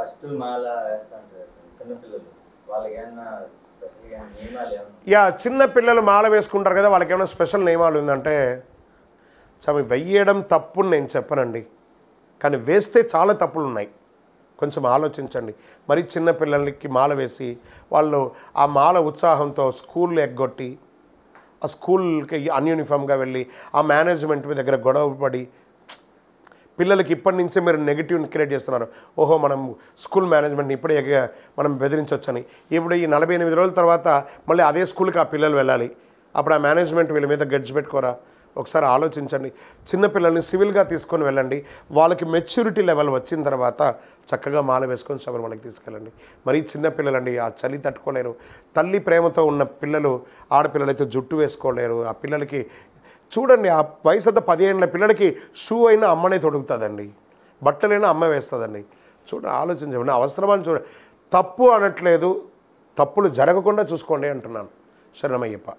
First మాల వేస్తుంటారు చిన్నపిల్లలు, వాళ్ళకి ఏమన్నా స్పెషల్గా నియమాలు ఏమన్నా? యా, చిన్న పిల్లలు మాల వేసుకుంటారు కదా, వాళ్ళకి ఏమైనా స్పెషల్ నియమాలు ఉందంటే వెయ్యడం తప్పుని నేను చెప్పనండి, కానీ వేస్తే చాలా తప్పులు ఉన్నాయి. కొంచెం ఆలోచించండి. మరి చిన్న పిల్లలకి మాల వేసి వాళ్ళు ఆ మాల ఉత్సాహంతో స్కూల్ ఎగ్గొట్టి ఆ స్కూల్కి అన్యూనిఫామ్గా వెళ్ళి ఆ మేనేజ్మెంట్ మీ దగ్గర గొడవ పడి పిల్లలకి ఇప్పటి నుంచే మీరు నెగిటివ్ని క్రియేట్ చేస్తున్నారు. ఓహో, మనం స్కూల్ మేనేజ్మెంట్ని ఇప్పుడే మనం బెదిరించవచ్చని. ఇప్పుడు ఈ 48 రోజుల తర్వాత మళ్ళీ అదే స్కూల్కి ఆ పిల్లలు వెళ్ళాలి. అప్పుడు ఆ మేనేజ్మెంట్ వీళ్ళ మీద గడ్జ్ పెట్టుకోరా? ఒకసారి ఆలోచించండి. చిన్నపిల్లల్ని సివిల్గా తీసుకొని వెళ్ళండి. వాళ్ళకి మెచ్యూరిటీ లెవెల్ వచ్చిన తర్వాత చక్కగా మాల వేసుకొని శబరిమలకి తీసుకెళ్ళండి. మరీ చిన్నపిల్లలండి, ఆ చలి తట్టుకోలేరు. తల్లి ప్రేమతో ఉన్న పిల్లలు, ఆడపిల్లలైతే జుట్టు వేసుకోలేరు. ఆ పిల్లలకి చూడండి, ఆ వయసు అంతా 10 ఏళ్ళ పిల్లలకి షూ అయినా అమ్మనే తొడుగుతుందండి, బట్టలైనా అమ్మ వేస్తుందండి. ఆలోచించండి, అవసరమని తప్పు అనట్లేదు, తప్పులు జరగకుండా చూసుకోండి అంటున్నాను. శరణమయ్యప్ప.